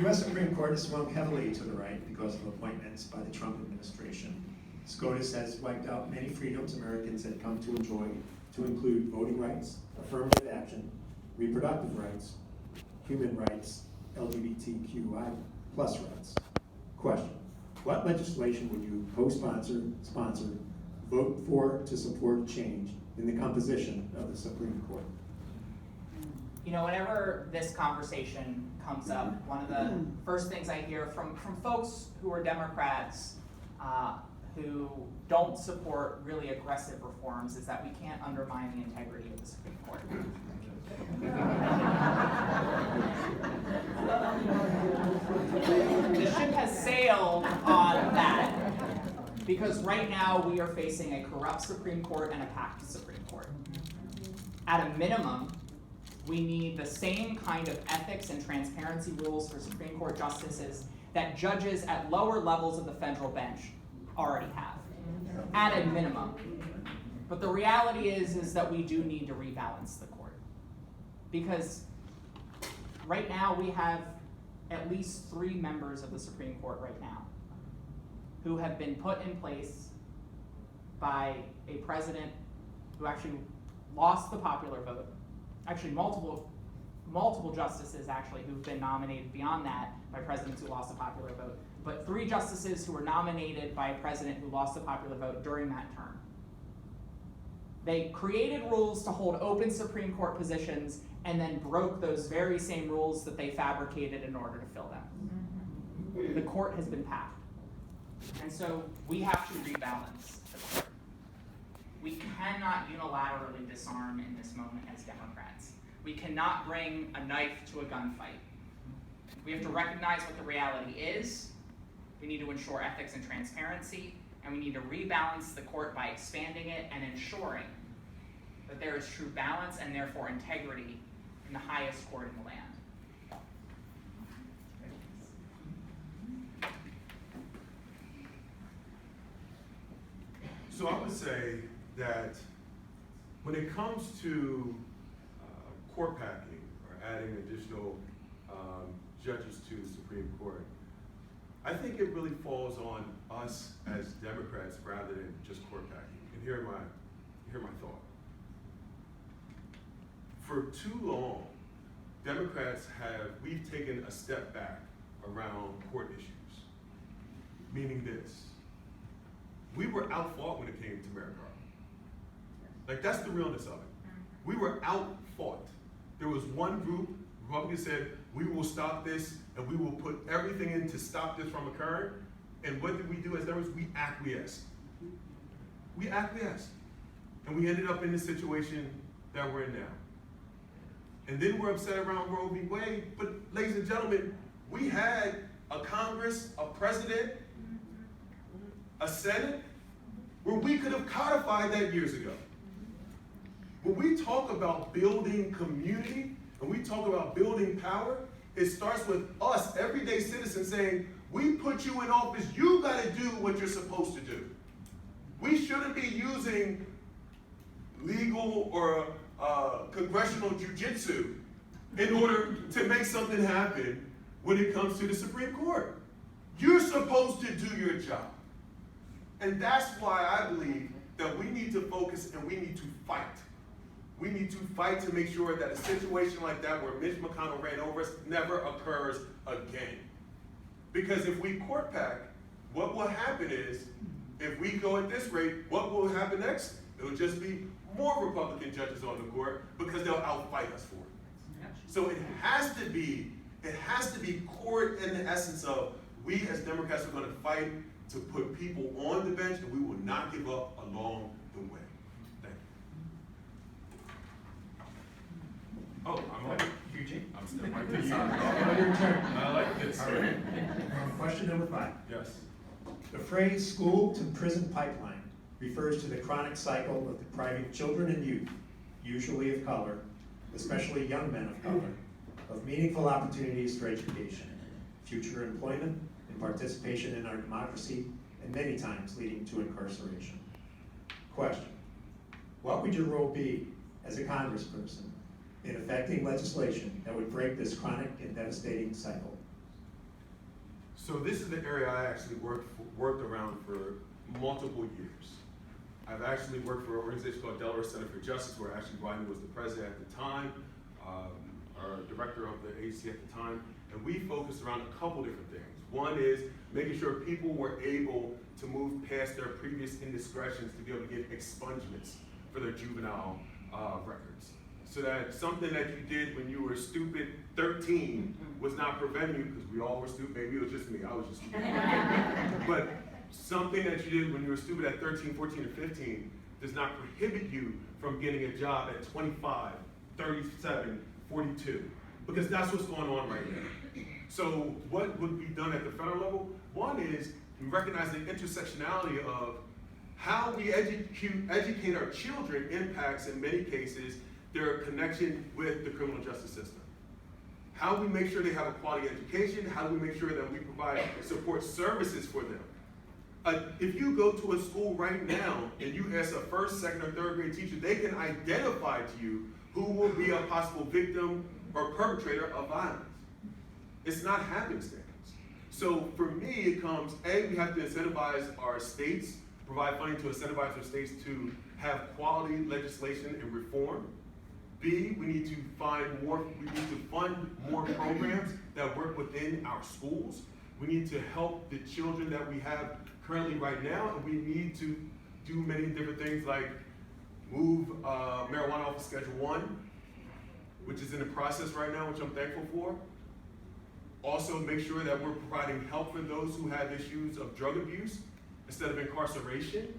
U.S. Supreme Court has swung heavily to the right because of appointments by the Trump administration. SCOTUS has wiped out many freedoms Americans had come to enjoy, to include voting rights, affirmative action, reproductive rights, human rights, LGBTQI plus rights. Question: what legislation would you co-sponsor, vote for to support a change in the composition of the Supreme Court? You know, whenever this conversation comes up, one of the first things I hear from folks who are Democrats who don't support really aggressive reforms is that we can't undermine the integrity of the Supreme Court. The ship has sailed on that because right now we are facing a corrupt Supreme Court and a packed Supreme Court. At a minimum, we need the same kind of ethics and transparency rules for Supreme Court justices that judges at lower levels of the federal bench already have, at a minimum. But the reality is that we do need to rebalance the court. Because right now we have at least 3 members of the Supreme Court right now who have been put in place by a president who actually lost the popular vote. Actually, multiple justices actually who've been nominated beyond that by presidents who lost the popular vote, but 3 justices who were nominated by a president who lost the popular vote during that term. They created rules to hold open Supreme Court positions and then broke those very same rules that they fabricated in order to fill them. The court has been packed. And so we have to rebalance the court. We cannot unilaterally disarm in this moment as Democrats. We cannot bring a knife to a gunfight. We have to recognize what the reality is. We need to ensure ethics and transparency, and we need to rebalance the court by expanding it and ensuring that there is true balance and therefore integrity in the highest court in the land. So I would say that when it comes to court packing or adding additional judges to the Supreme Court, I think it really falls on us as Democrats rather than just court packing. And hear my thought. For too long, Democrats we've taken a step back around court issues. Meaning this: we were outfought when it came to Merrick Garland. Like, that's the realness of it. We were outfought. There was one group, Republicans said, we will stop this and we will put everything in to stop this from occurring. And what did we do as Democrats? We acquiesced. We acquiesced. And we ended up in the situation that we're in now. And then we're upset around Roe v. Wade. But ladies and gentlemen, we had a Congress, a president, a Senate, where we could have codified that years ago. When we talk about building community and we talk about building power, it starts with us, everyday citizens, saying, we put you in office, you gotta do what you're supposed to do. We shouldn't be using legal or congressional jujitsu in order to make something happen when it comes to the Supreme Court. You're supposed to do your job. And that's why I believe that we need to focus and we need to fight. We need to fight to make sure that a situation like that where Mitch McConnell ran over us never occurs again. Because if we court pack, what will happen is, if we go at this rate, what will happen next? It'll just be more Republican judges on the court because they'll outfight us for it. So it has to be court in the essence of, we as Democrats are going to fight to put people on the bench, and we will not give up along the way. Thank you. Oh, I'm on. Eugene? I'm still right there. On your turn. I like this. All right. Question number 5. Yes. The phrase school to prison pipeline refers to the chronic cycle of depriving children and youth, usually of color, especially young men of color, of meaningful opportunities for education, future employment, and participation in our democracy, and many times leading to incarceration. Question: what would your role be as a congressperson in effecting legislation that would break this chronic and devastating cycle? So this is the area I actually worked around for multiple years. I've actually worked for an organization called Delaware Center for Justice, where actually Rodney was the president at the time, or director of the agency at the time, and we focused around a couple different things. One is making sure people were able to move past their previous indiscretions to be able to get expungements for their juvenile records. So that something that you did when you were stupid 13 was not preventing you, because we all were stupid. Maybe it was just me, I was just stupid. But something that you did when you were stupid at 13, 14, or 15 does not prohibit you from getting a job at 25, 37, 42, because that's what's going on right now. So what would be done at the federal level? One is we recognize the intersectionality of how we educate our children impacts, in many cases, their connection with the criminal justice system. How we make sure they have a quality education, how do we make sure that we provide support services for them. If you go to a school right now and you ask a first, second, or third grade teacher, they can identify to you who will be a possible victim or perpetrator of violence. It's not happenstance. So for me, it comes, A, we have to incentivize our states, provide funding to incentivize our states to have quality legislation and reform. B, we need to fund more programs that work within our schools. We need to help the children that we have currently right now, and we need to do many different things like move marijuana off of Schedule 1, which is in the process right now, which I'm thankful for. Also make sure that we're providing help for those who have issues of drug abuse instead of incarceration.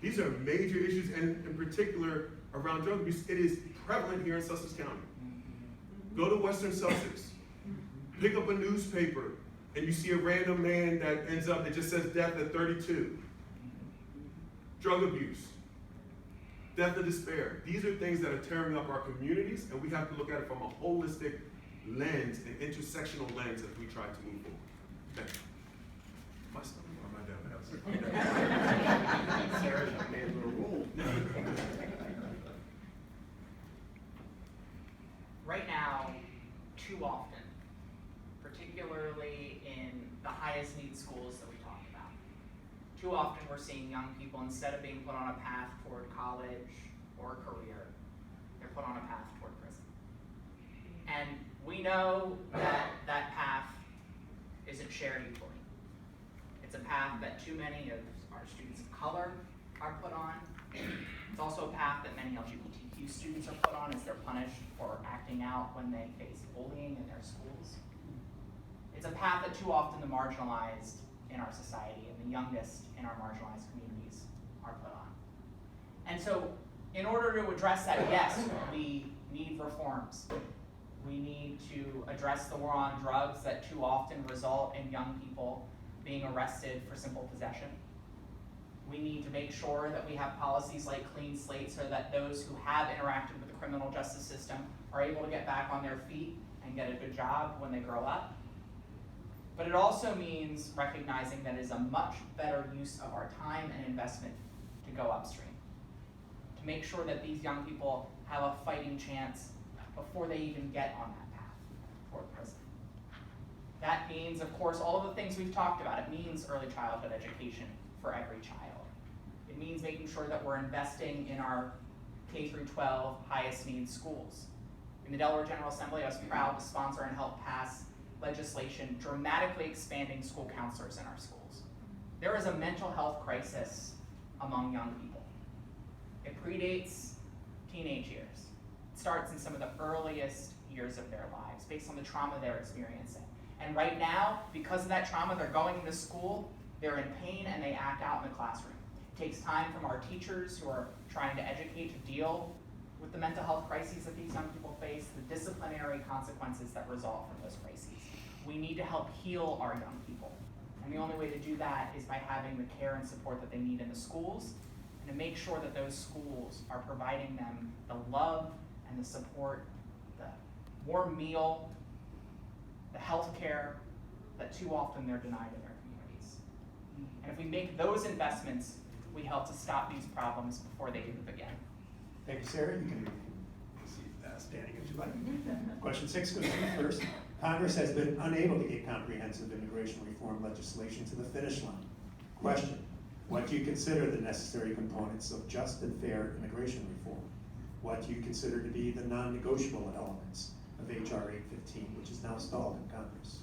These are major issues, and in particular around drug abuse, it is prevalent here in Sussex County. Go to Western Sussex, pick up a newspaper, and you see a random man that ends up, it just says death at 32. Drug abuse, death of despair. These are things that are tearing up our communities, and we have to look at it from a holistic lens, an intersectional lens, as we try to move forward. Thank you. My stomach, or am I down? Sarah, you made a little rule. Right now, too often, particularly in the highest need schools that we talked about, too often we're seeing young people, instead of being put on a path toward college or a career, they're put on a path toward prison. And we know that that path isn't shared equally. It's a path that too many of our students of color are put on. It's also a path that many LGBTQ students are put on as they're punished for acting out when they face bullying in their schools. It's a path that too often the marginalized in our society and the youngest in our marginalized communities are put on. And so in order to address that, yes, we need reforms. We need to address the war on drugs that too often result in young people being arrested for simple possession. We need to make sure that we have policies like Clean Slate so that those who have interacted with the criminal justice system are able to get back on their feet and get a good job when they grow up. But it also means recognizing that it is a much better use of our time and investment to go upstream, to make sure that these young people have a fighting chance before they even get on that path toward prison. That means, of course, all of the things we've talked about. It means early childhood education for every child. It means making sure that we're investing in our K through 12 highest needs schools. In the Delaware General Assembly, I was proud to sponsor and help pass legislation dramatically expanding school counselors in our schools. There is a mental health crisis among young people. It predates teenage years. It starts in some of the earliest years of their lives based on the trauma they're experiencing. And right now, because of that trauma, they're going into school, they're in pain, and they act out in the classroom. It takes time from our teachers who are trying to educate to deal with the mental health crises that these young people face, the disciplinary consequences that result from those crises. We need to help heal our young people. And the only way to do that is by having the care and support that they need in the schools, and to make sure that those schools are providing them the love and the support, the warm meal, the health care that too often they're denied in their communities. And if we make those investments, we help to stop these problems before they even begin. Thank you, Sarah. You can see standing if you like. Question 6 goes to you first. Congress has been unable to get comprehensive immigration reform legislation to the finish line. Question, what do you consider the necessary components of just and fair immigration reform? What do you consider to be the non-negotiable elements of H.R. 815, which is now stalled in Congress?